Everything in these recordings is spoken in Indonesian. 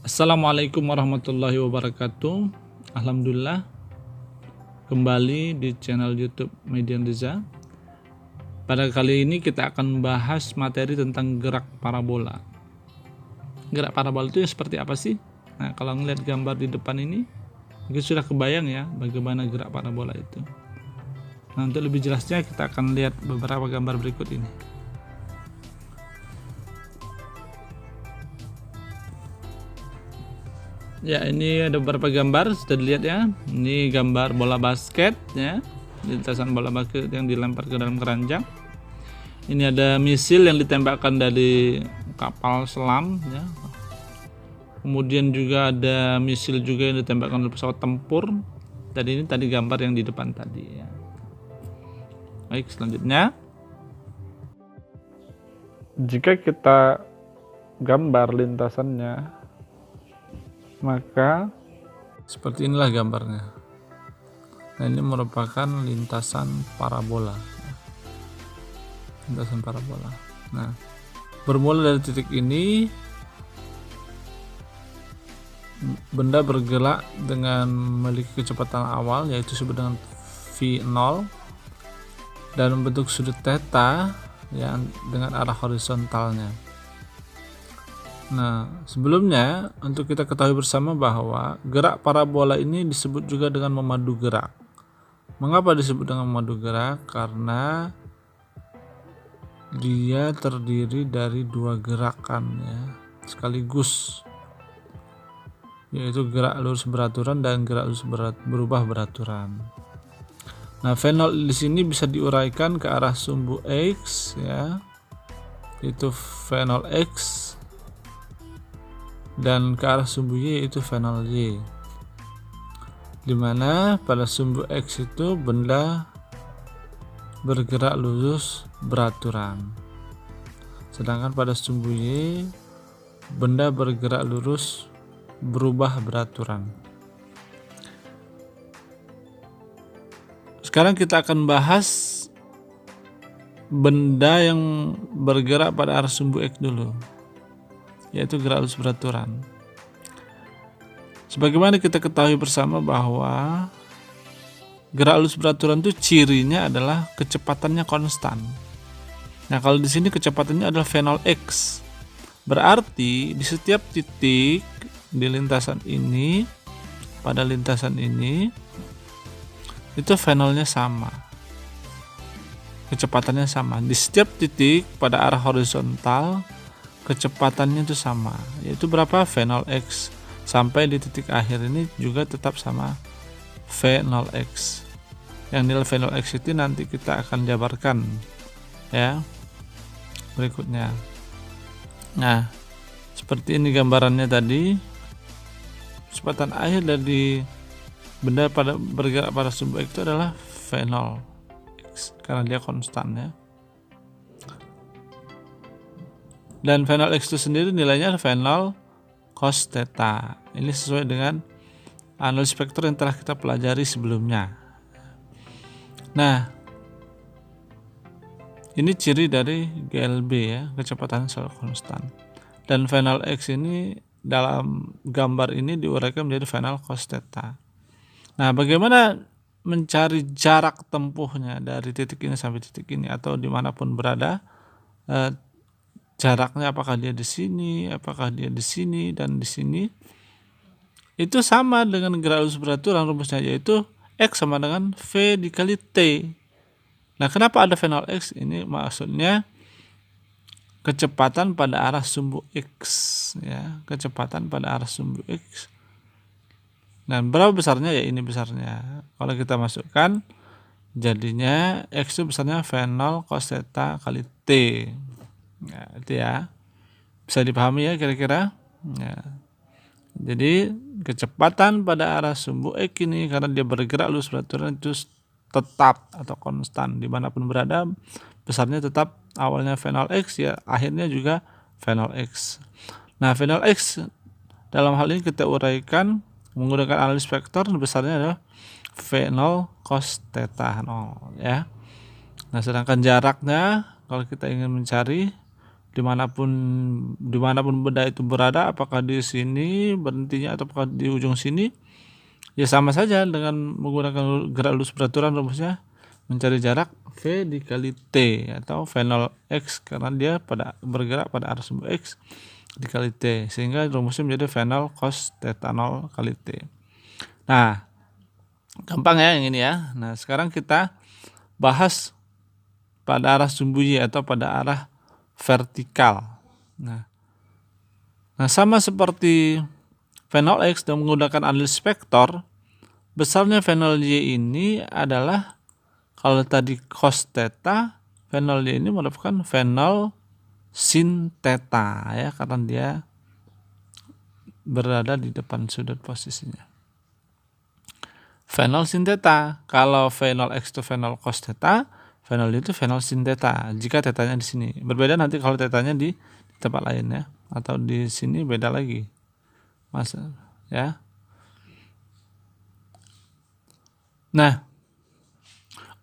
Assalamualaikum warahmatullahi wabarakatuh. Alhamdulillah, kembali di channel YouTube Median Riza. Pada kali ini kita akan membahas materi tentang gerak parabola. Gerak parabola itu seperti apa sih? Nah, kalau ngelihat gambar di depan ini, mungkin sudah kebayang ya bagaimana gerak parabola itu. Nah, untuk lebih jelasnya kita akan lihat beberapa gambar berikut ini. Ya, ini ada beberapa gambar, sudah dilihat ya. Ini gambar bola basket ya, lintasan bola basket yang dilempar ke dalam keranjang. Ini ada misil yang ditembakkan dari kapal selam ya. Kemudian juga ada misil juga yang ditembakkan dari pesawat tempur. Tadi gambar yang di depan tadi ya. Baik, selanjutnya. Jika kita gambar lintasannya, maka seperti inilah gambarnya. Nah, ini merupakan lintasan parabola. Lintasan parabola. Nah, bermula dari titik ini, benda bergerak dengan memiliki kecepatan awal yaitu disebut dengan v0 dan membentuk sudut theta yang dengan arah horizontalnya. Nah, sebelumnya untuk kita ketahui bersama bahwa gerak parabola ini disebut juga dengan memadu gerak. Mengapa disebut dengan memadu gerak? Karena dia terdiri dari dua gerakan ya, sekaligus, yaitu gerak lurus beraturan dan gerak lurus berubah beraturan. Nah, V0 di sini bisa diuraikan ke arah sumbu X ya, itu V0X, dan ke arah sumbu Y itu V0Y, dimana pada sumbu X itu benda bergerak lurus beraturan, sedangkan pada sumbu Y benda bergerak lurus berubah beraturan. Sekarang kita akan bahas benda yang bergerak pada arah sumbu X dulu, yaitu gerak lurus beraturan. Sebagaimana kita ketahui bersama bahwa gerak lurus beraturan itu cirinya adalah kecepatannya konstan. Nah, kalau di sini kecepatannya adalah V0x. Berarti di setiap titik di lintasan ini, pada lintasan ini, itu V0-nya sama. Kecepatannya sama. Di setiap titik pada arah horizontal, kecepatannya itu sama, yaitu berapa? V0x. Sampai di titik akhir ini juga tetap sama, V0x. Yang nilai V0x itu nanti kita akan jabarkan ya berikutnya. Nah, seperti ini gambarannya tadi. Kecepatan akhir dari benda pada bergerak pada sumbu X itu adalah V0x karena dia konstan ya. Dan V0x itu sendiri nilainya V0 cos theta. Ini sesuai dengan analisis vektor yang telah kita pelajari sebelumnya. Nah, ini ciri dari GLB ya, kecepatan selalu konstan. Dan V0x ini dalam gambar ini diuraikan menjadi V0 cos theta. Nah, bagaimana mencari jarak tempuhnya dari titik ini sampai titik ini atau dimanapun berada? Jaraknya apakah dia di sini, apakah dia di sini dan di sini? Itu sama dengan gerak lurus beraturan, rumusnya yaitu X sama dengan V dikali T. Nah, kenapa ada V0X? Ini maksudnya kecepatan pada arah sumbu X ya, kecepatan pada arah sumbu X. Nah, berapa besarnya? Ya ini besarnya. Kalau kita masukkan jadinya X itu besarnya V0 cos theta kali T. Ya, itu ya. Bisa dipahami ya kira-kira? Ya. Jadi kecepatan pada arah sumbu X ini karena dia bergerak lurus beraturan itu tetap atau konstan dimanapun berada, besarnya tetap, awalnya V0x ya akhirnya juga V0x. Nah, V0x dalam hal ini kita uraikan menggunakan analisis vektor, besarnya adalah V0 cos theta 0 ya. Nah, sedangkan jaraknya kalau kita ingin mencari dimanapun benda itu berada, apakah di sini berhentinya atau apakah di ujung sini, ya sama saja dengan menggunakan gerak lurus beraturan. Rumusnya mencari jarak V dikali T atau V 0 X, karena dia bergerak pada arah sumbu X dikali T, sehingga rumusnya menjadi V 0 cos theta 0 kali T. Nah, gampang ya yang ini ya. Nah, sekarang kita bahas pada arah sumbu Y atau pada arah vertikal. Nah sama seperti V 0 X dan menggunakan analisis vektor, besarnya V 0 Y ini adalah, kalau tadi cos theta, V 0 Y ini merupakan V 0 sin theta ya, karena dia berada di depan sudut posisinya. V 0 sin theta, kalau V 0 X itu V 0 cos theta, V 0 itu V 0 sin theta jika tetanya di sini. Berbeda nanti kalau tetanya di tempat lain ya, atau di sini beda lagi. Ya. Nah,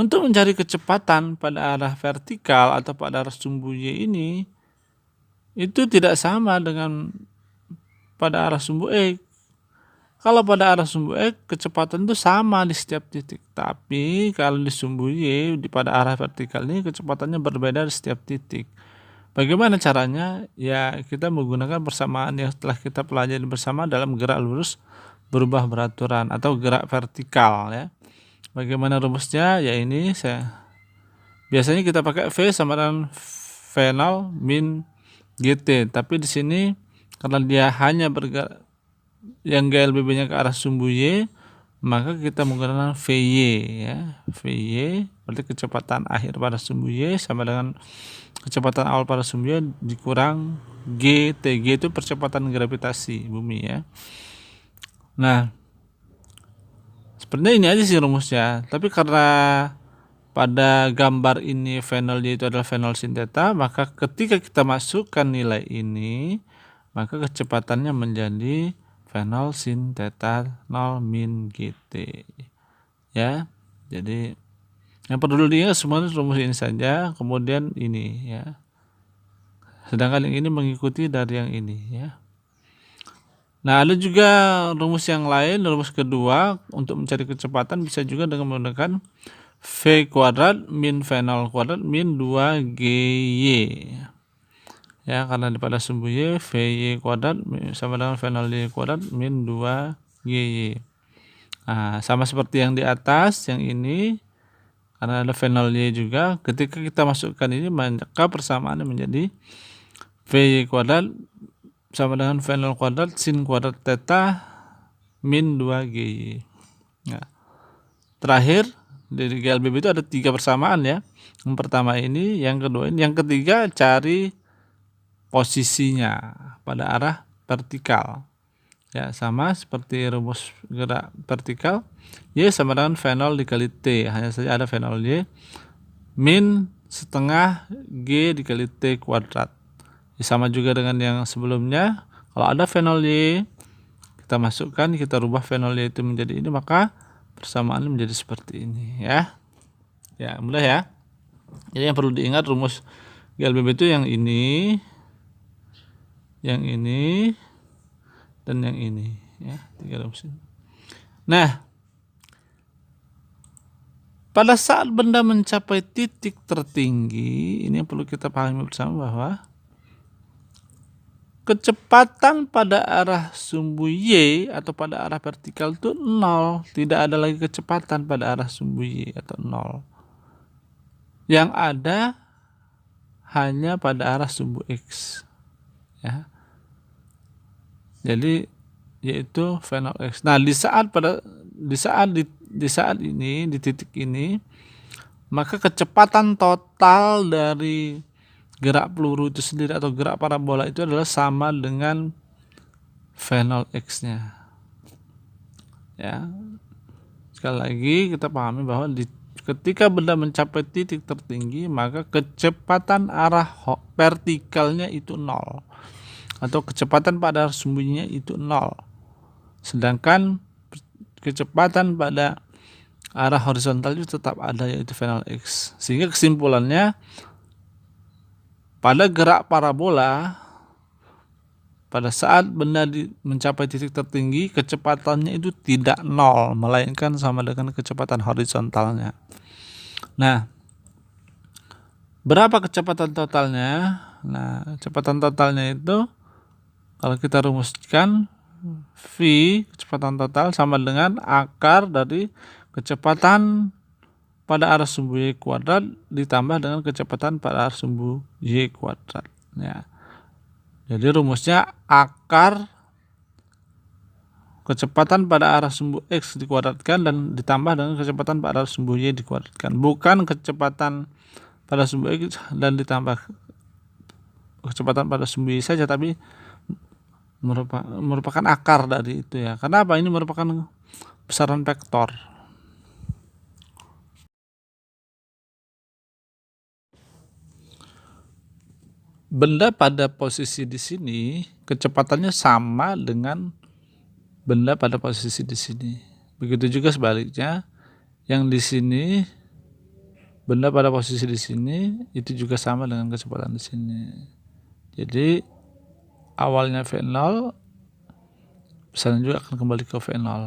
untuk mencari kecepatan pada arah vertikal atau pada arah sumbu Y ini, itu tidak sama dengan pada arah sumbu X. Kalau pada arah sumbu X, kecepatan itu sama di setiap titik. Tapi kalau di sumbu Y, pada arah vertikal ini, kecepatannya berbeda di setiap titik. Bagaimana caranya? Ya, kita menggunakan persamaan yang telah kita pelajari bersama dalam gerak lurus berubah beraturan atau gerak vertikal ya. Bagaimana rumusnya? Ya ini biasanya kita pakai V sama dengan V 0 min GT. Tapi di sini karena dia hanya bergerak yang GLBB-nya ke arah sumbu Y, maka kita menggunakan VY ya. VY berarti kecepatan akhir pada sumbu Y sama dengan kecepatan awal pada sumbu Y dikurang GT. G itu percepatan gravitasi bumi ya. Nah, sebenarnya ini aja sih rumusnya. Tapi karena pada gambar ini V 0 Y itu adalah V 0 sin theta, maka ketika kita masukkan nilai ini, maka kecepatannya menjadi V 0 sin theta 0 min GT ya. Jadi yang perlu diingat semuanya rumus ini saja, kemudian ini ya, sedangkan yang ini mengikuti dari yang ini ya. Nah, ada juga rumus yang lain. Rumus kedua untuk mencari kecepatan bisa juga dengan menggunakan V kuadrat min V 0 kuadrat min 2GY ya, karena pada sumbu Y VY kuadrat sama dengan V 0 Y kuadrat min 2GY. Nah, sama seperti yang di atas, yang ini karena ada V 0 Y juga, ketika kita masukkan ini maka persamaannya menjadi VY kuadrat sama dengan V 0 kuadrat sin kuadrat theta min 2GY. Nah, terakhir dari GLBB itu ada 3 persamaan ya. Yang pertama ini, yang kedua ini, yang ketiga cari posisinya pada arah vertikal ya, sama seperti rumus gerak vertikal, Y sama dengan V 0 dikali T, hanya saja ada V 0 Y min setengah G dikali T kuadrat ya, sama juga dengan yang sebelumnya. Kalau ada V 0 Y kita masukkan, kita rubah V 0 Y itu menjadi ini, maka persamaannya menjadi seperti ini ya. Ya, mudah ya. Jadi yang perlu diingat, rumus GLBB itu yang ini, dan yang ini ya, 3 rumus ini. Nah, pada saat benda mencapai titik tertinggi, ini yang perlu kita pahami bersama, bahwa kecepatan pada arah sumbu Y atau pada arah vertikal itu 0. Tidak ada lagi kecepatan pada arah sumbu Y atau 0. Yang ada hanya pada arah sumbu X ya. Jadi yaitu V 0 X. Nah, di saat ini, di titik ini, maka kecepatan total dari gerak peluru itu sendiri atau gerak parabola itu adalah sama dengan V 0 X-nya. Ya. Sekali lagi kita pahami bahwa ketika benda mencapai titik tertinggi, maka kecepatan arah vertikalnya itu 0. Atau kecepatan pada arah sumbunya itu 0. Sedangkan kecepatan pada arah horizontal itu tetap ada, yaitu V 0 X. Sehingga kesimpulannya, pada gerak parabola, pada saat benda mencapai titik tertinggi, kecepatannya itu tidak nol, melainkan sama dengan kecepatan horizontalnya. Nah, berapa kecepatan totalnya? Nah, kecepatan totalnya itu kalau kita rumuskan, V kecepatan total sama dengan akar dari kecepatan pada arah sumbu Y kuadrat ditambah dengan kecepatan pada arah sumbu Y kuadrat. Ya. Jadi rumusnya akar kecepatan pada arah sumbu X dikuadratkan dan ditambah dengan kecepatan pada arah sumbu Y dikuadratkan. Bukan kecepatan pada sumbu X dan ditambah kecepatan pada sumbu Y saja, tapi merupakan akar dari itu ya. Karena apa? Ini merupakan besaran vektor. Benda pada posisi di sini kecepatannya sama dengan benda pada posisi di sini. Begitu juga sebaliknya, yang di sini benda pada posisi di sini itu juga sama dengan kecepatan di sini. Jadi awalnya V0, besarnya juga akan kembali ke V0.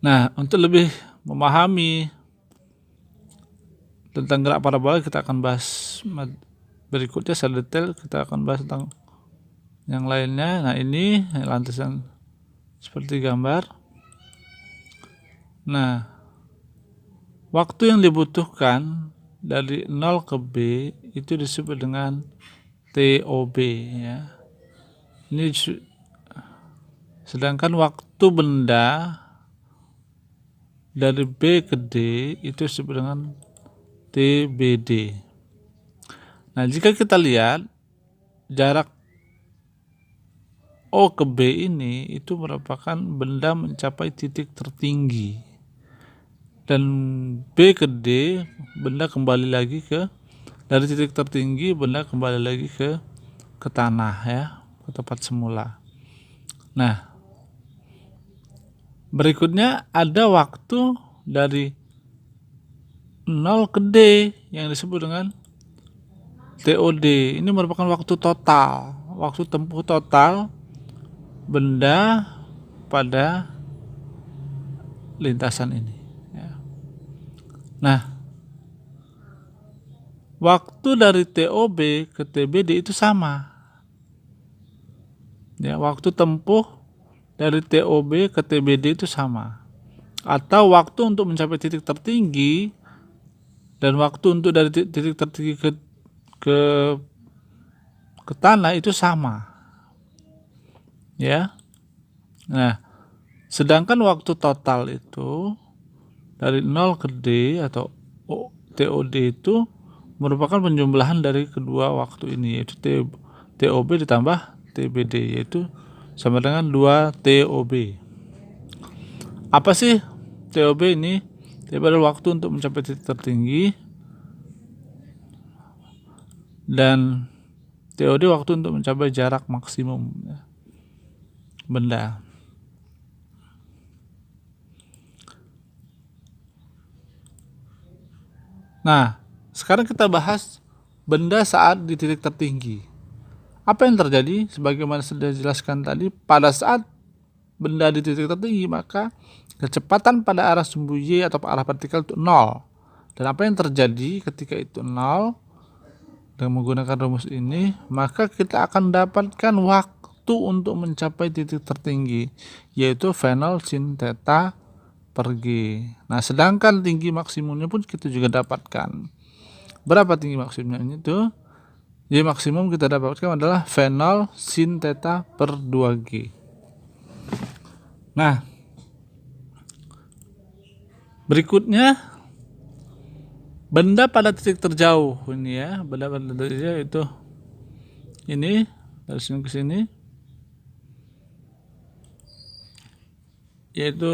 Nah, untuk lebih memahami tentang gerak parabola, kita akan bahas berikutnya secara detail. Kita akan bahas tentang yang lainnya. Nah, ini landasan seperti gambar. Nah, waktu yang dibutuhkan dari 0 ke B itu disebut dengan TOB ya. Ini sedangkan waktu benda dari B ke D itu disebut dengan TBD. Nah, jika kita lihat jarak O ke B ini itu merupakan benda mencapai titik tertinggi, dan B ke D benda kembali lagi dari titik tertinggi, benda kembali lagi ke tanah ya, ke tempat semula. Nah, berikutnya ada waktu dari 0 ke D yang disebut dengan TOD. Ini merupakan waktu total, waktu tempuh total benda pada lintasan ini ya. Nah, waktu dari TOB ke TBD itu sama ya, waktu tempuh dari TOB ke TBD itu sama, atau waktu untuk mencapai titik tertinggi dan waktu untuk dari titik tertinggi ke tanah itu sama ya. Nah, sedangkan waktu total itu dari 0 ke D atau TOD itu merupakan penjumlahan dari kedua waktu ini, yaitu TOB ditambah TBD, yaitu sama dengan 2 TOB. Apa sih TOB ini? TOB adalah waktu untuk mencapai titik tertinggi, dan TOD waktu untuk mencapai jarak maksimum benda. Nah, sekarang kita bahas benda saat di titik tertinggi. Apa yang terjadi? Sebagaimana sudah dijelaskan tadi, pada saat benda di titik tertinggi, maka kecepatan pada arah sumbu Y atau arah vertikal itu 0. Dan apa yang terjadi ketika itu 0? Dengan menggunakan rumus ini, maka kita akan dapatkan waktu untuk mencapai titik tertinggi, yaitu V0 sin theta per G. Nah, sedangkan tinggi maksimumnya pun kita juga dapatkan. Berapa tinggi maksimumnya itu? Y maksimum kita dapatkan adalah V0 sin theta per 2G. Nah, berikutnya benda pada titik terjauh ini ya, benda pada titik terjauh itu ini dari sini ke sini, yaitu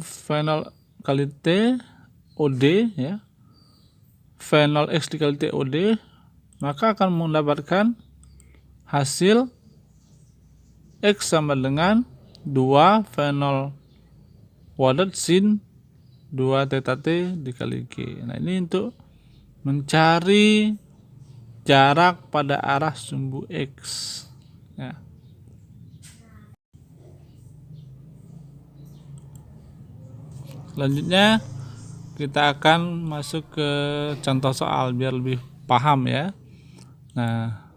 V0 kali T OD ya, V0x dikali T OD, maka akan mendapatkan hasil X sama dengan 2 V0 kuadrat sin 2 theta T dikali G. Nah, ini untuk mencari jarak pada arah sumbu X ya. Selanjutnya kita akan masuk ke contoh soal biar lebih paham ya. Nah,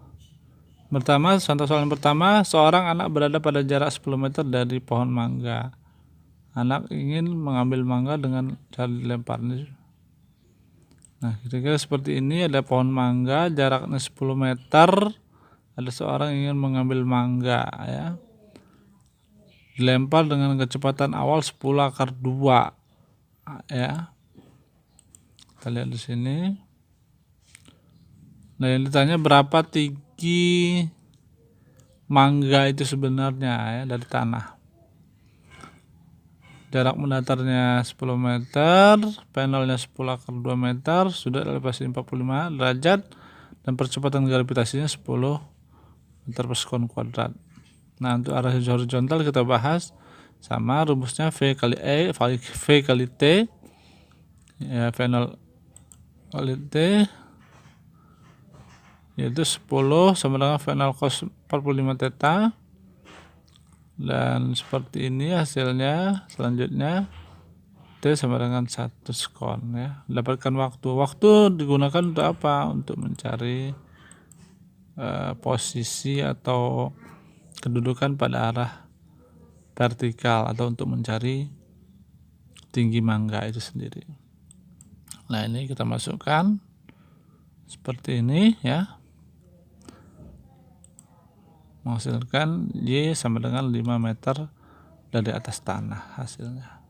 contoh soal yang pertama, seorang anak berada pada jarak 10 meter dari pohon mangga. Anak ingin mengambil mangga dengan cara dilempar. Nah, kira-kira seperti ini, ada pohon mangga, jaraknya 10 meter, ada seorang ingin mengambil mangga ya. Dilempar dengan kecepatan awal 10 akar 2 ya. Kita lihat di sini. Nah, yang ditanya berapa tinggi mangga itu sebenarnya ya dari tanah. Jarak mendatarnya 10 meter, panelnya 10 akar 2 meter, sudut elevasi 45 derajat, dan percepatan gravitasinya 10 meter per sekon kuadrat. Nah, untuk arah horizontal kita bahas sama rumusnya V kali E, V kali T ya, V0 kali T yaitu 10 sama dengan V0 cos 45 theta, dan seperti ini hasilnya. Selanjutnya T sama dengan 1 sekon ya. Dapatkan waktu digunakan untuk apa? Untuk mencari posisi atau kedudukan pada arah vertikal atau untuk mencari tinggi mangga itu sendiri. Nah, ini kita masukkan seperti ini ya, menghasilkan Y sama dengan 5 meter dari atas tanah hasilnya.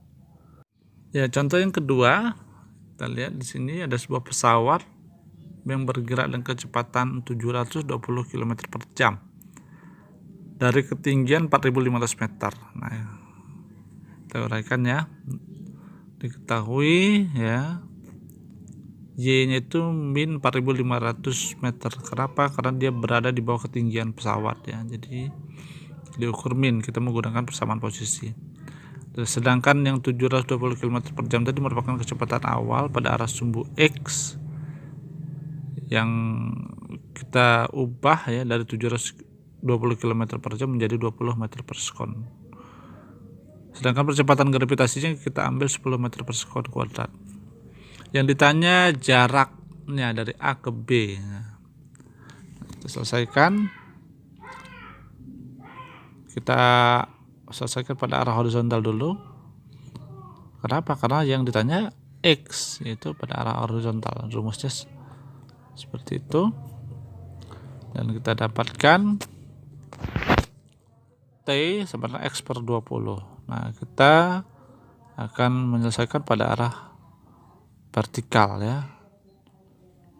Ya, contoh yang kedua, kita lihat di sini ada sebuah pesawat yang bergerak dengan kecepatan 720 km per jam dari ketinggian 4.500 meter. Nah, kita uraikan ya. Diketahui ya, Y-nya itu min 4.500 meter. Kenapa? Karena dia berada di bawah ketinggian pesawat ya. Jadi diukur min, kita menggunakan persamaan posisi. Sedangkan yang 720 km per jam tadi merupakan kecepatan awal pada arah sumbu X yang kita ubah ya dari 720 km per jam menjadi 20 meter per sekon. Sedangkan percepatan gravitasinya kita ambil 10 meter per sekon kuadrat. Yang ditanya jaraknya dari A ke B. Nah, kita selesaikan. Kita selesaikan pada arah horizontal dulu. Kenapa? Karena yang ditanya X, yaitu pada arah horizontal. Rumusnya seperti itu. Dan kita dapatkan T sama dengan X per 20. Nah, kita akan menyelesaikan pada arah vertikal ya,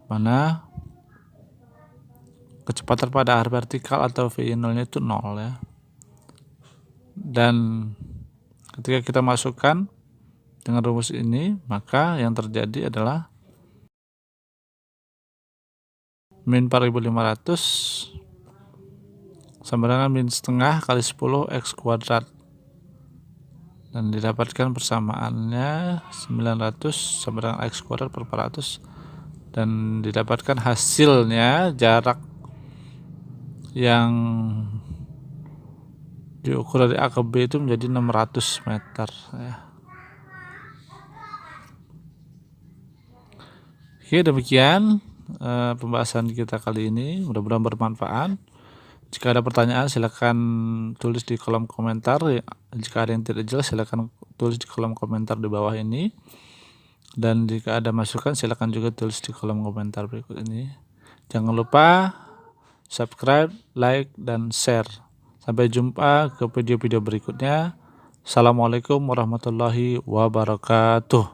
mana kecepatan pada arah vertikal atau V0 nya itu 0 ya. Dan ketika kita masukkan dengan rumus ini, maka yang terjadi adalah min 4.500 sama dengan min setengah kali 10 X kuadrat, dan didapatkan persamaannya 900 sama dengan X kuadrat per 400, dan didapatkan hasilnya jarak yang diukur dari A ke B itu menjadi 600 meter ya. Oke, demikian pembahasan kita kali ini, mudah-mudahan bermanfaat. Jika ada pertanyaan silakan tulis di kolom komentar. Jika ada yang tidak jelas silakan tulis di kolom komentar di bawah ini. Dan jika ada masukan silakan juga tulis di kolom komentar berikut ini. Jangan lupa subscribe, like, dan share. Sampai jumpa ke video-video berikutnya. Assalamualaikum warahmatullahi wabarakatuh.